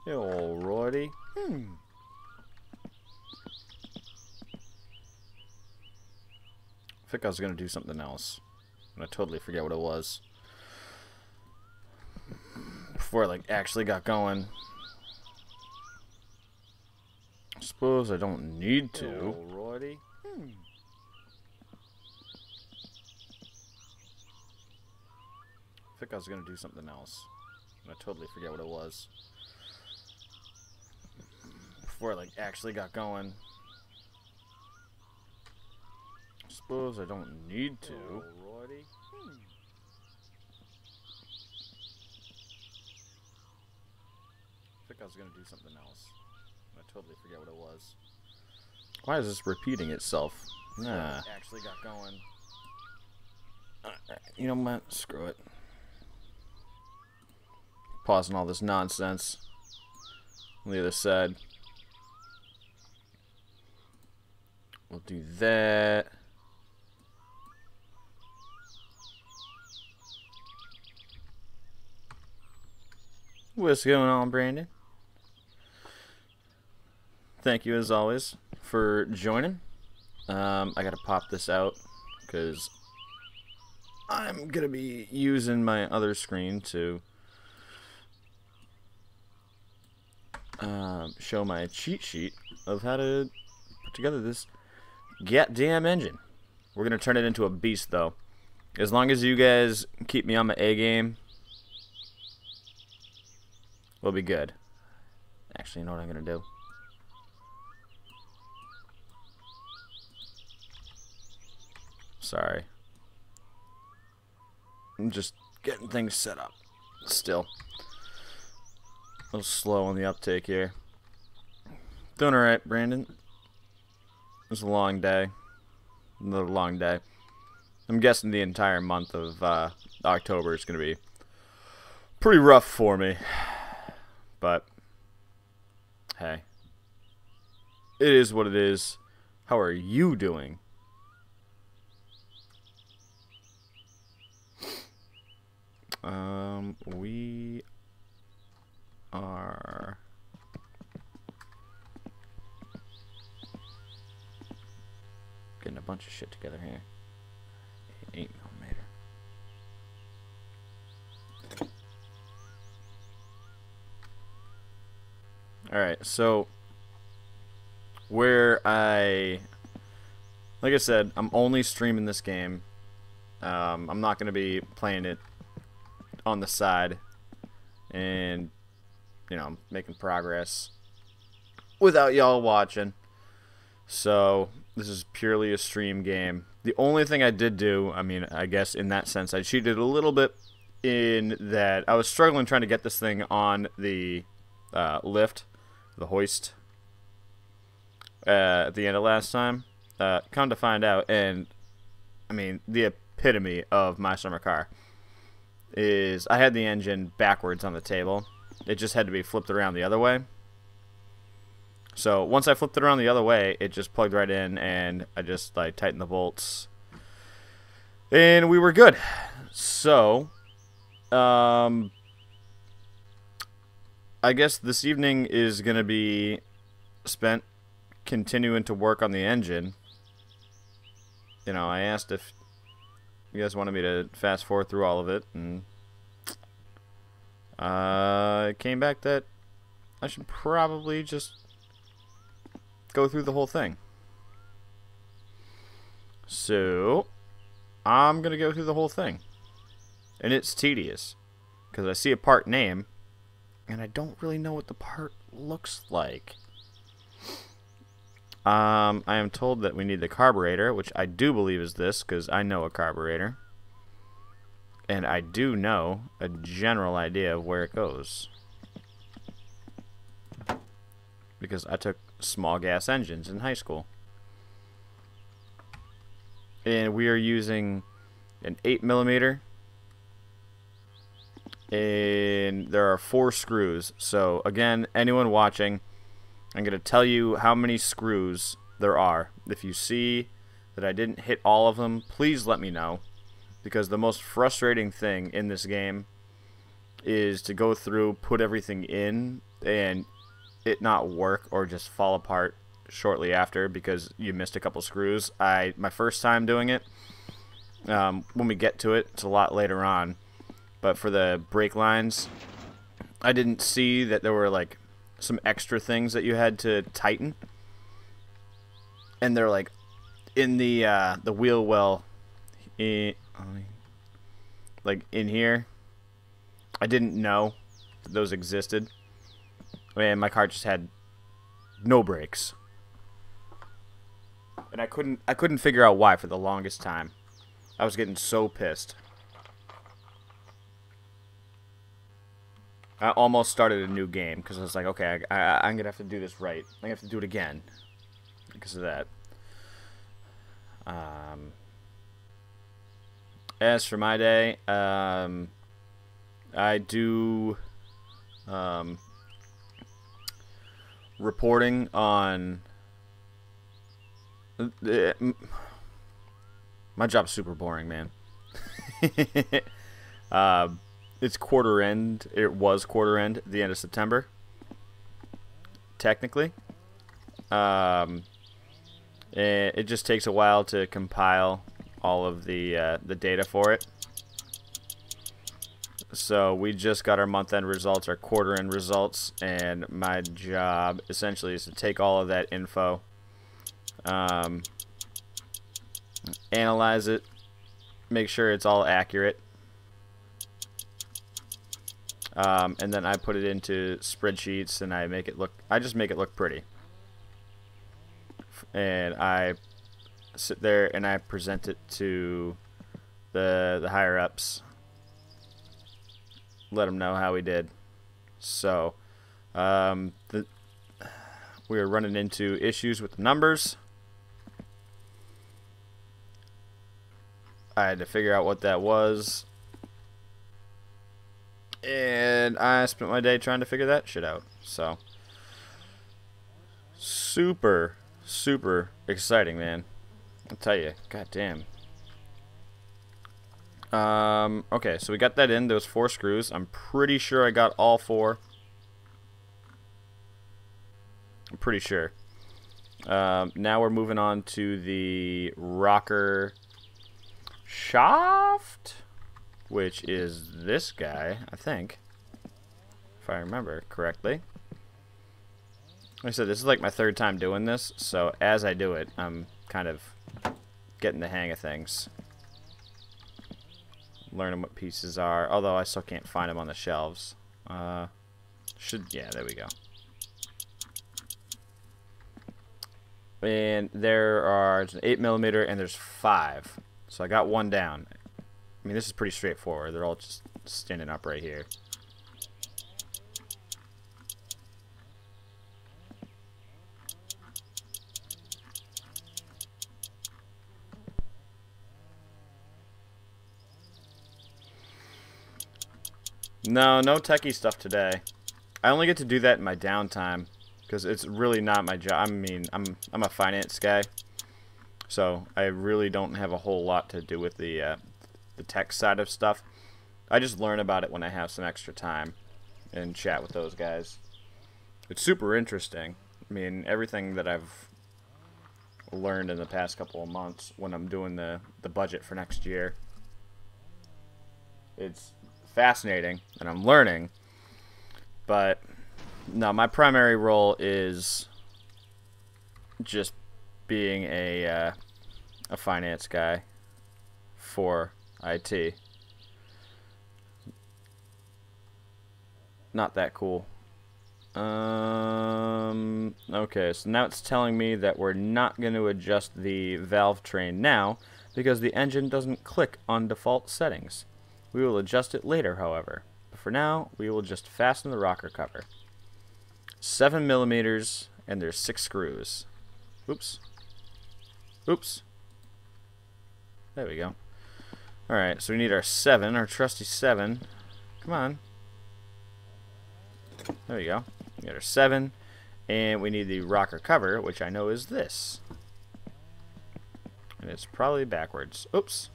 Alrighty. I think I was gonna do something else, and I totally forget what it was. Before I like actually got going. I suppose I don't need to. Alrighty. I think I was gonna do something else, and I totally forget what it was. Before I like actually got going. I suppose I don't need to. Alrighty. I think I was gonna do something else, and I totally forget what it was. Why is this repeating itself? Nah. Actually got going. You know what? Screw it. Pausing all this nonsense on the other side. We'll do that. What's going on, Brandon? Thank you as always for joining. I gotta pop this out because I'm gonna be using my other screen to show my cheat sheet of how to put together this goddamn engine. We're gonna turn it into a beast, though. As long as you guys keep me on my A game, we'll be good. Actually, you know what I'm gonna do? Sorry. I'm just getting things set up. Still. A little slow on the uptake here. Doing alright, Brandon. It was a long day. Another long day. I'm guessing the entire month of October is going to be pretty rough for me. But, hey. It is what it is. How are you doing? We are getting a bunch of shit together here. 8mm. Alright, so like I said, I'm only streaming this game. I'm not going to be playing it on the side and, you know, making progress without y'all watching. So this is purely a stream game. The only thing I did do, I mean, I guess in that sense I cheated a little bit in that I was struggling trying to get this thing on the lift, the hoist, at the end of last time. Come to find out, and I mean, the epitome of my summer car is I had the engine backwards on the table. It just had to be flipped around the other way. So once I flipped it around the other way, it just plugged right in, and I just like tightened the bolts, and we were good. So I guess this evening is gonna be spent continuing to work on the engine. You know, I asked if you guys wanted me to fast forward through all of it, and it came back that I should probably just go through the whole thing. So I'm gonna go through the whole thing, and it's tedious because I see a part name and I don't really know what the part looks like. I am told that we need the carburetor, which I do believe is this, because I know a carburetor. And I do know a general idea of where it goes. Because I took small gas engines in high school. And we are using an 8mm. And there are 4 screws. So, again, anyone watching, I'm going to tell you how many screws there are. If you see that I didn't hit all of them, please let me know. Because the most frustrating thing in this game is to go through, put everything in, and it not work or just fall apart shortly after because you missed a couple screws. My first time doing it, when we get to it, it's a lot later on, but for the brake lines, I didn't see that there were like some extra things that you had to tighten, and they're like in the wheel well, like in here. I didn't know that those existed. And my car just had no brakes, and I couldn't figure out why for the longest time. I was getting so pissed. I almost started a new game because I was like, okay, I'm gonna have to do this right. I'm gonna have to do it again because of that. As for my day, I do reporting on my job's super boring, man. It's quarter end. It was quarter end at the end of September, technically. It just takes a while to compile all of the data for it. So we just got our month-end results, our quarter-end results, and my job essentially is to take all of that info, analyze it, make sure it's all accurate, and then I put it into spreadsheets and I just make it look pretty. And I sit there and I present it to the higher ups. Let them know how we did. So we were running into issues with the numbers. I had to figure out what that was, and I spent my day trying to figure that shit out. So super exciting, man. I'll tell you, goddamn. Okay, so we got that in. Those 4 screws. I'm pretty sure I got all 4. I'm pretty sure. Now we're moving on to the rocker shaft, which is this guy, I think, if I remember correctly. Like I said, this is like my 3rd time doing this, so as I do it, I'm kind of getting the hang of things. Learning what pieces are, although I still can't find them on the shelves. Yeah, there we go. And there are an 8mm and there's 5. So I got 1 down. I mean, this is pretty straightforward. They're all just standing up right here. No techie stuff today. I only get to do that in my downtime because it's really not my job. I mean, I'm a finance guy, so I really don't have a whole lot to do with the tech side of stuff. I just learn about it when I have some extra time and chat with those guys. It's super interesting. I mean, everything that I've learned in the past couple of months when I'm doing the budget for next year, it's fascinating and I'm learning, but no, my primary role is just being a finance guy for IT. Not that cool. Okay, so now it's telling me that we're not going to adjust the valve train now because the engine doesn't click on default settings. We will adjust it later, however. But for now, we will just fasten the rocker cover. 7mm, and there's 6 screws. Oops. Oops. There we go. Alright, so we need our 7, our trusty 7. Come on. There we go. We got our 7, and we need the rocker cover, which I know is this. And it's probably backwards. Oops.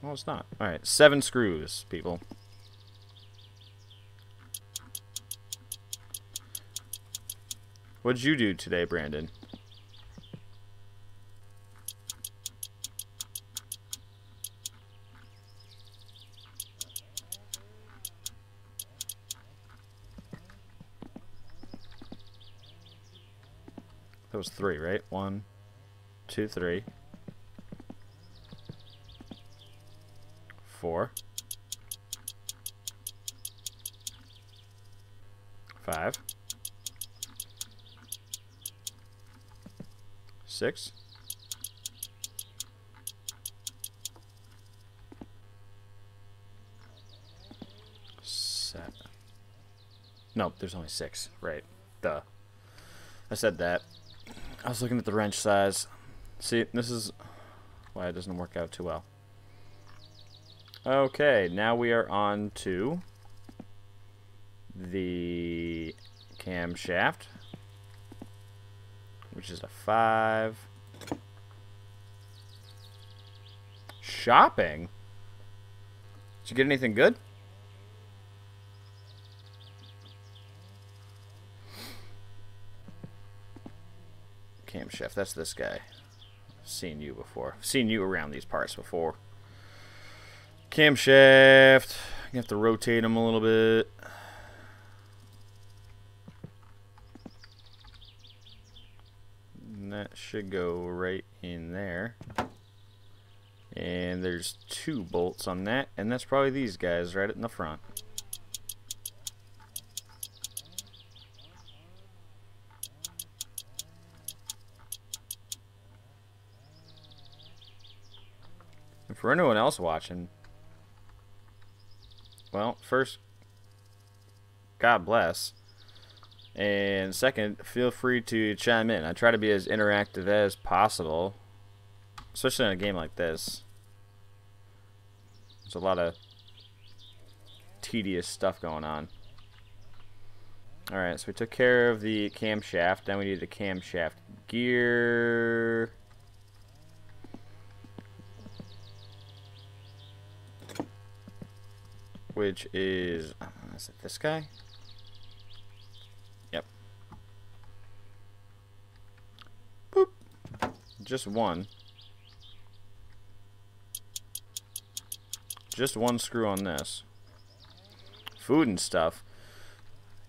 Oh, it's not. Alright, 7 screws, people. What'd you do today, Brandon? That was 3, right? 1, 2, 3. 4. 5. 6. 7. Nope, there's only 6. Right. Duh. I said that. I was looking at the wrench size. See, this is why it doesn't work out too well. Okay, now we are on to the camshaft, which is a 5. Shopping? Did you get anything good? Camshaft, that's this guy. I've seen you before. I've seen you around these parts before. Camshaft. You have to rotate them a little bit. And that should go right in there. And there's 2 bolts on that, and that's probably these guys right in the front. And for anyone else watching, well, first, God bless. And second, feel free to chime in. I try to be as interactive as possible, especially in a game like this. There's a lot of tedious stuff going on. Alright, so we took care of the camshaft. Then we need the camshaft gear. Which is it this guy? Yep. Boop. Just one. Just one screw on this. Food and stuff.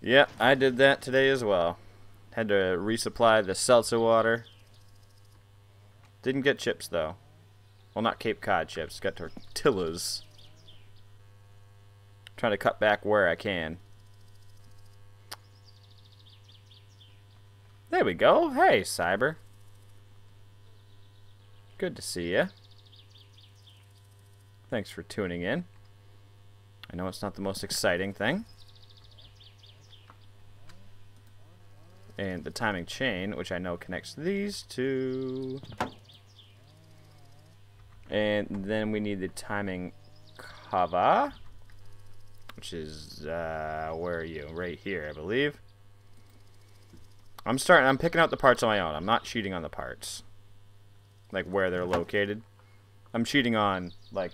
Yep, I did that today as well. Had to resupply the seltzer water. Didn't get chips though. Well, not Cape Cod chips. Got tortillas. Trying to cut back where I can. There we go. Hey, Cyber. Good to see ya. Thanks for tuning in. I know it's not the most exciting thing. And the timing chain, which I know connects these two. And then we need the timing cover. Which is, where are you? Right here, I believe. I'm picking out the parts on my own. I'm not cheating on the parts. Like, where they're located. I'm cheating on, like,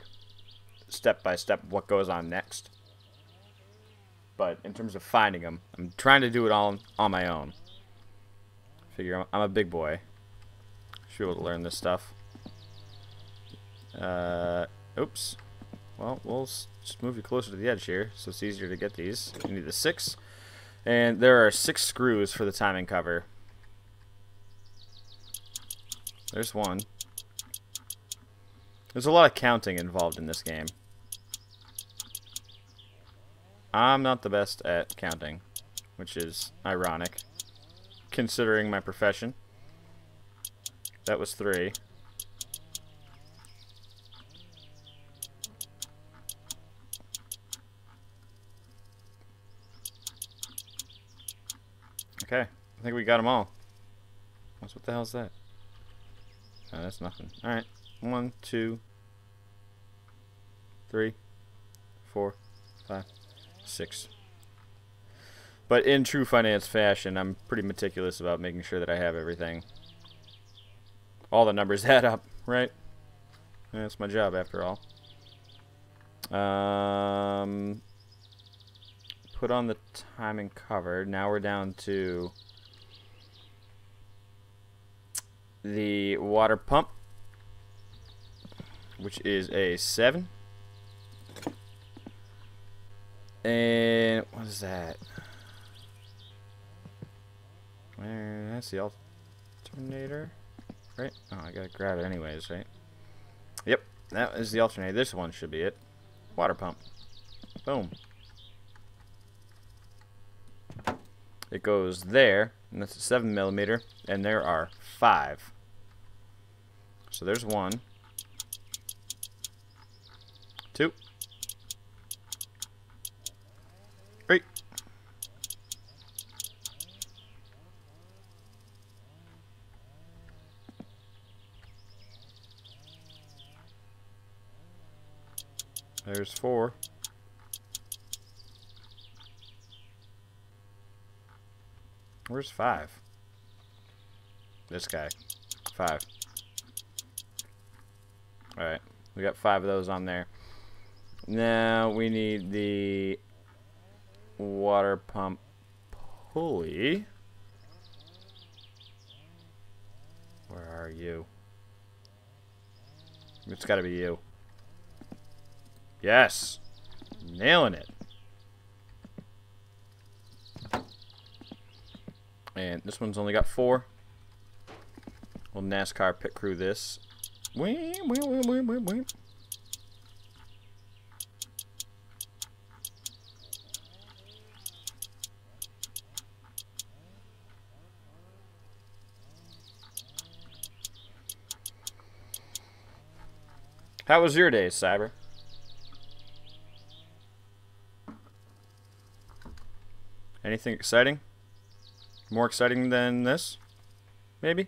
step by step what goes on next. But in terms of finding them, I'm trying to do it all on my own. Figure I'm a big boy. Should be able to learn this stuff. Oops. Well, we'll just move you closer to the edge here, so it's easier to get these. You need the 6. And there are 6 screws for the timing cover. There's one. There's a lot of counting involved in this game. I'm not the best at counting, which is ironic, considering my profession. That was 3. Okay, I think we got them all. What the hell is that? Oh, that's nothing. Alright, 1, 2, 3, 4, 5, 6. But in true finance fashion, I'm pretty meticulous about making sure that I have everything. All the numbers add up, right? That's my job after all. Put on the timing covered. Now we're down to the water pump, which is a 7. And what is that? That's the alternator, right? Oh, I gotta grab it anyways, right? Yep, that is the alternator. This one should be it. Water pump. Boom. It goes there, and that's a 7mm, and there are 5. So there's 1, 2, 3. There's 4. Where's 5? This guy. 5. Alright. We got 5 of those on there. Now we need the water pump pulley. Where are you? It's gotta be you. Yes! Nailing it. And this one's only got 4. We'll NASCAR pit crew this. Wee. How was your day, Cyber? Anything exciting? More exciting than this? Maybe?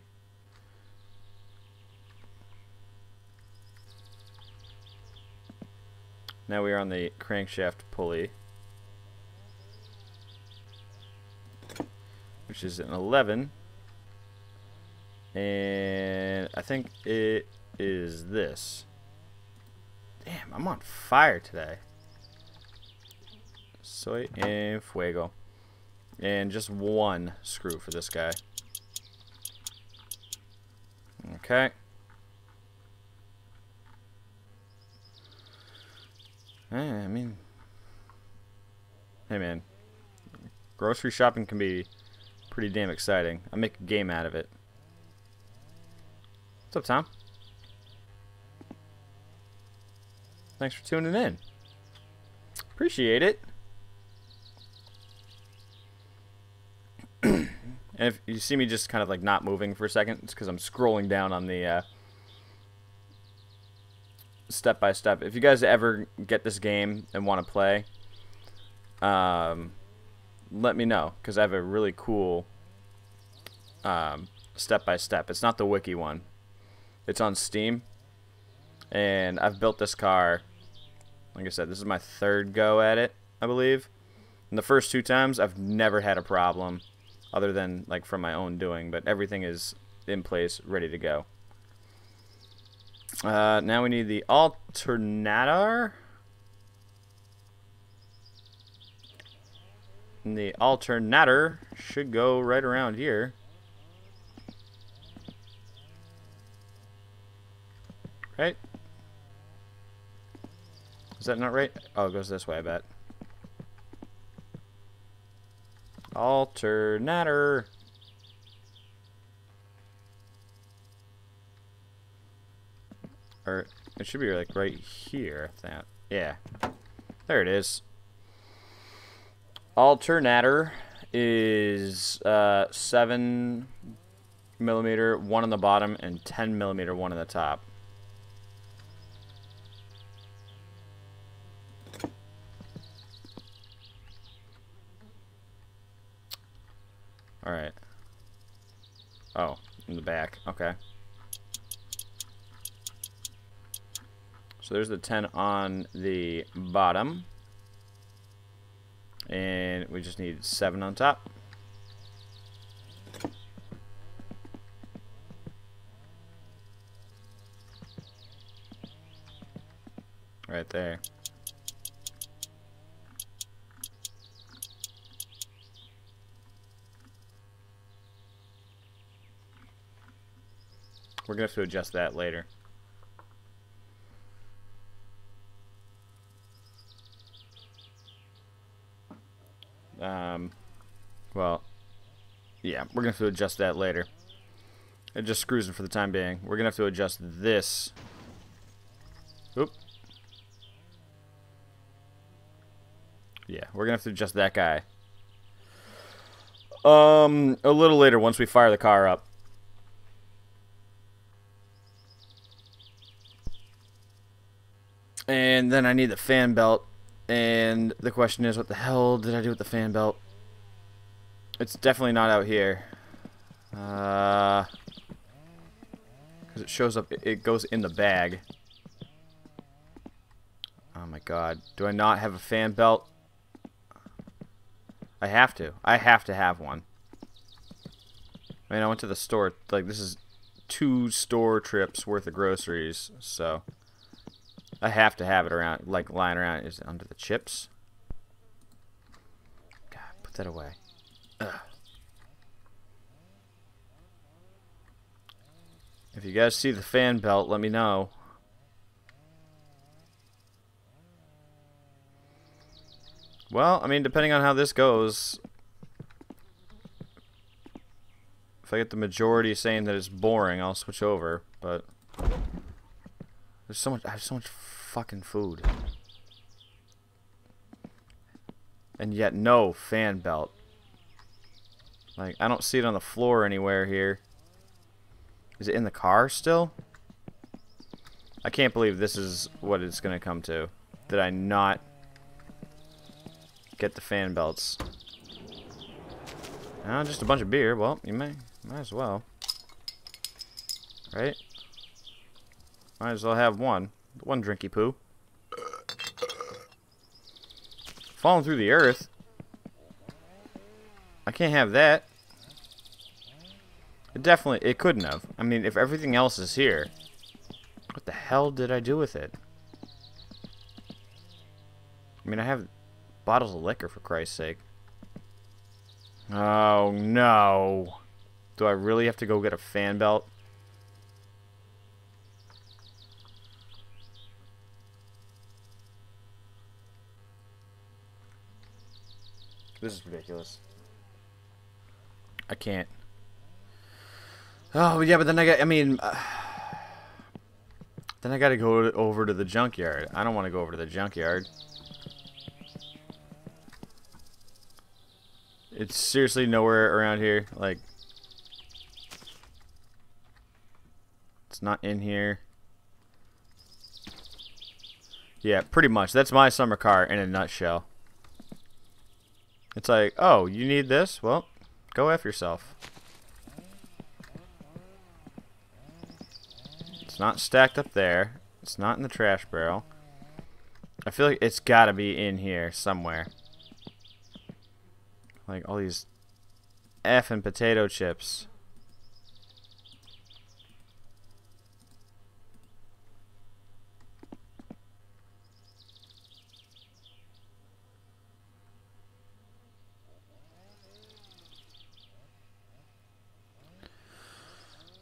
Now we are on the crankshaft pulley, which is an 11. And I think it is this. Damn, I'm on fire today. Soy en fuego. And just 1 screw for this guy. Okay. I mean, hey man, grocery shopping can be pretty damn exciting. I make a game out of it. What's up, Tom? Thanks for tuning in. Appreciate it. And if you see me just kind of like not moving for a second, it's because I'm scrolling down on the step by step. If you guys ever get this game and want to play, let me know, because I have a really cool step by step. It's not the wiki one. It's on Steam, and I've built this car. Like I said, this is my 3rd go at it, I believe. And the first 2 times, I've never had a problem, other than like from my own doing. But everything is in place, ready to go. Now we need the alternator. And the alternator should go right around here. Right? Is that not right? Oh, it goes this way, I bet. Alternator. Or it should be like right here. That, yeah. There it is. Alternator is 7mm, 1 on the bottom, and 10mm, 1 on the top. Alright. Oh, in the back. Okay. So there's the 10 on the bottom. And we just need 7 on top. Right there. We're going to have to adjust that later. Well, yeah, we're going to have to adjust that later. It just screws it for the time being. We're going to have to adjust this. Oop. Yeah, we're going to have to adjust that guy. A little later once we fire the car up. And then I need the fan belt. And the question is, what the hell did I do with the fan belt? It's definitely not out here. Because it shows up, it goes in the bag. Oh my god. Do I not have a fan belt? I have to. I have to have one. I mean, I went to the store. Like, this is 2 store trips worth of groceries, so I have to have it around, like, lying around. Is it under the chips? God, put that away. Ugh. If you guys see the fan belt, let me know. Well, I mean, depending on how this goes, if I get the majority saying that it's boring, I'll switch over. But there's so much. I have so much fucking food, and yet no fan belt. Like, I don't see it on the floor anywhere here. Is it in the car still? I can't believe this is what it's gonna come to. Did I not get the fan belts? Oh, just a bunch of beer. Well, you might as well. Right? Might as well have one. One drinky poo. Falling through the earth. I can't have that. It couldn't have. I mean, if everything else is here, what the hell did I do with it? I mean, I have bottles of liquor, for Christ's sake. Oh, no. Do I really have to go get a fan belt? This is ridiculous. I can't. Oh, yeah, but then then I gotta go over to the junkyard. I don't want to go over to the junkyard. It's seriously nowhere around here. Like, it's not in here. Yeah, pretty much. That's my summer car in a nutshell. It's like, oh, you need this? Well, go F yourself. It's not stacked up there. It's not in the trash barrel. I feel like it's gotta be in here somewhere. Like all these effing potato chips.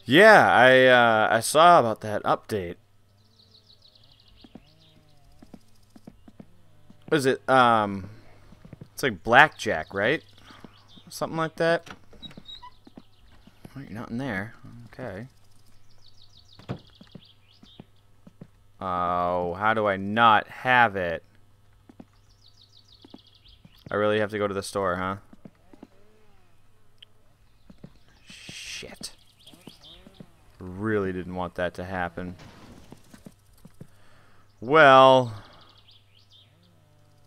Yeah, I saw about that update. What is it? It's like blackjack, right? Something like that. Oh, you're not in there. Okay. Oh, how do I not have it? I really have to go to the store, huh? Shit. Really didn't want that to happen. Well,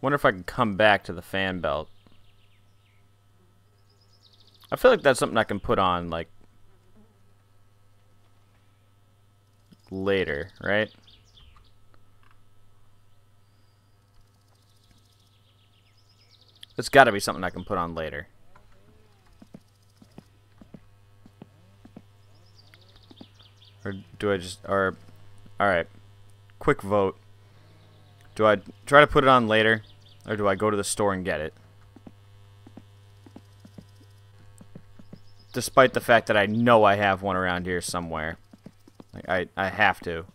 wonder if I can come back to the fan belt. I feel like that's something I can put on, like, later, right? It's got to be something I can put on later. Or do I just... Alright. Quick vote. Do I try to put it on later? Or do I go to the store and get it? Despite the fact that I know I have one around here somewhere. Like, I have to.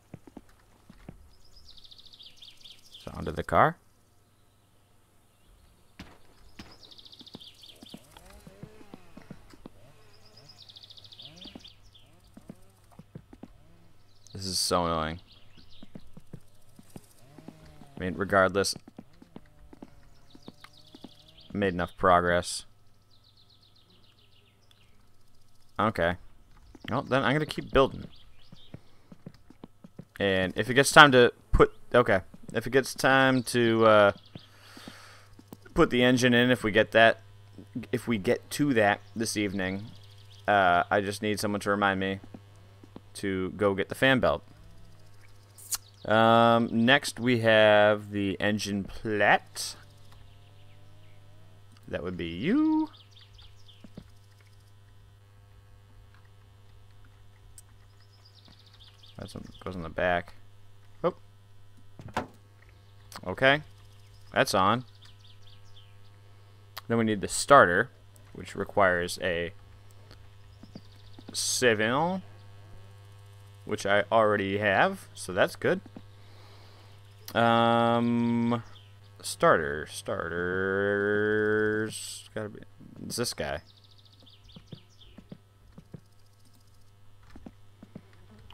So onto the car. This is so annoying. I mean, regardless, made enough progress. Okay. Well, then I'm gonna keep building. And if it gets time to put... Okay. If it gets time to put the engine in, if we get to that this evening, I just need someone to remind me to go get the fan belt. Next we have the engine plate. That would be you. That goes in the back. Oh. Okay. That's on. Then we need the starter, which requires a 7, which I already have, so that's good. Starters gotta be, it's this guy.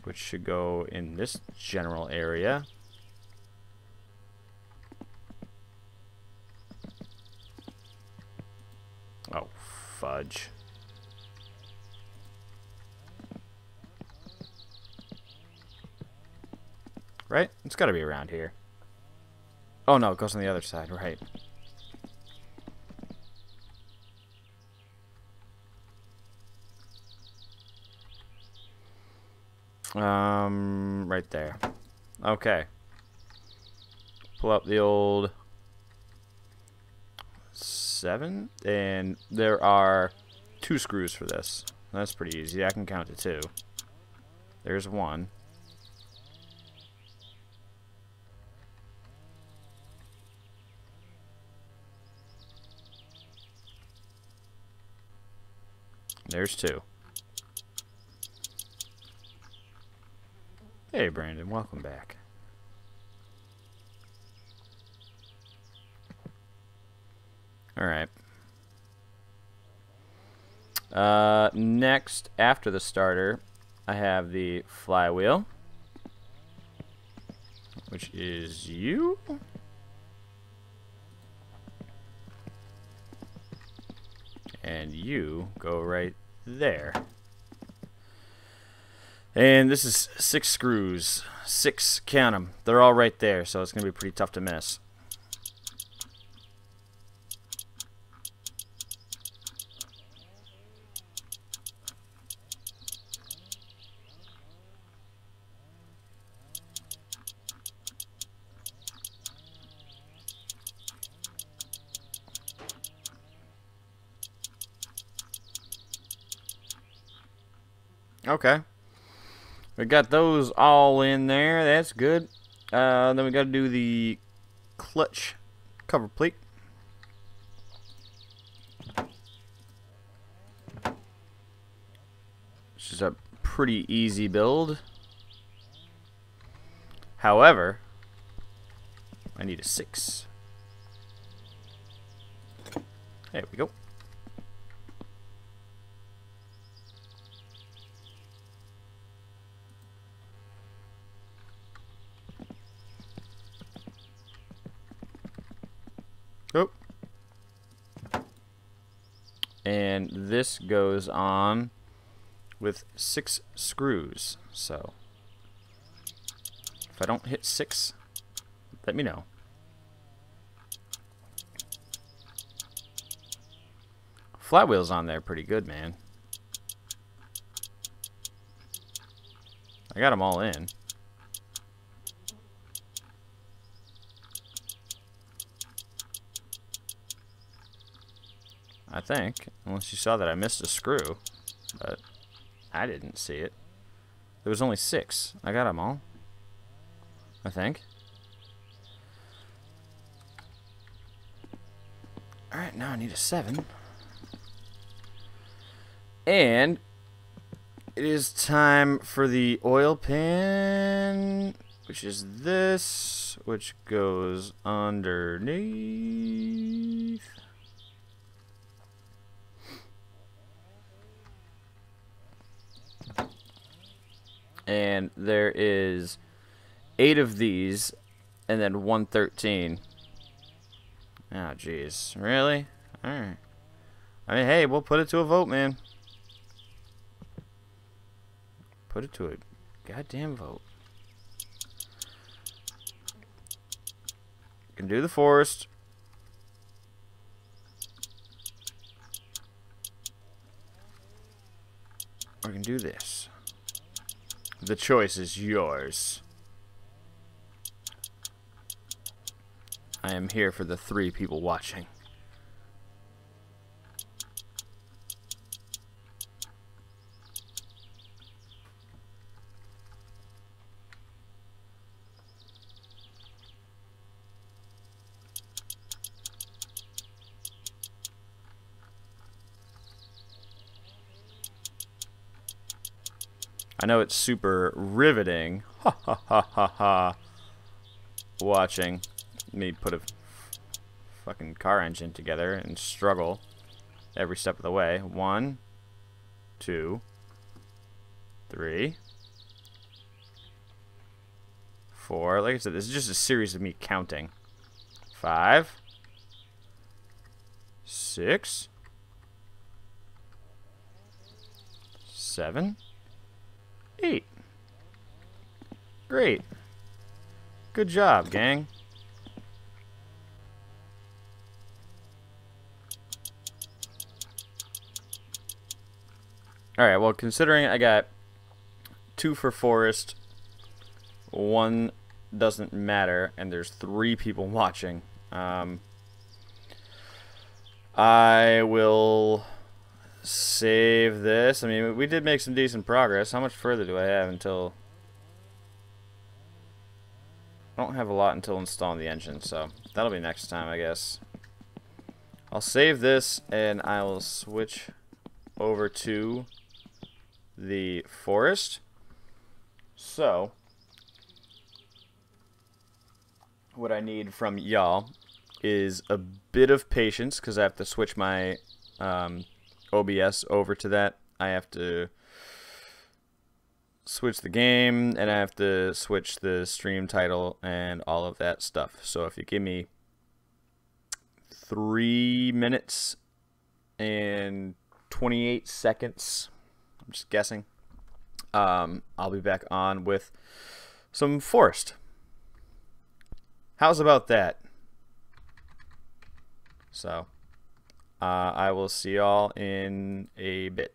Which should go in this general area. Oh, fudge. Right? It's gotta be around here. Oh no, it goes on the other side, right. Right there. Okay. Pull up the old 7, and there are 2 screws for this. That's pretty easy. I can count to 2. There's 1. There's 2. Hey, Brandon, welcome back. Alright. Next, after the starter, I have the flywheel, which is you. And you go right there. And this is 6 screws. 6, count them. They're all right there, so it's going to be pretty tough to miss. Okay. We got those all in there. That's good. Then we got to do the clutch cover plate. Which is a pretty easy build. However, I need a 6. There we go. Oh. And this goes on with 6 screws. So if I don't hit 6, let me know. Flywheel's on there pretty good, man. I got them all in. I think, unless you saw that I missed a screw, but I didn't see it. There was only 6. I got them all, I think. Alright, now I need a 7. And it is time for the oil pan, which is this, which goes underneath. And there is 8 of these, and then 113. Oh, jeez. Really? Alright. I mean, hey, we'll put it to a vote, man. Put it to a goddamn vote. Can do the forest. Or I can do this. The choice is yours. I am here for the 3 people watching. I know it's super riveting, ha ha ha ha ha, watching me put a fucking car engine together and struggle every step of the way. 1, 2, 3, 4. Like I said, this is just a series of me counting. 5, 6, 7, 8. Great. Good job, gang. Alright, well, considering I got 2 for forest, 1 doesn't matter, and there's 3 people watching, I will save this. I mean, we did make some decent progress. How much further do I have until... I don't have a lot until installing the engine, so that'll be next time, I guess. I'll save this, and I will switch over to the forest. So, what I need from y'all is a bit of patience, because I have to switch my OBS over to that. I have to switch the game, and I have to switch the stream title and all of that stuff. So if you give me 3 minutes and 28 seconds, I'm just guessing, I'll be back on with some forest. How's about that? So I will see y'all in a bit.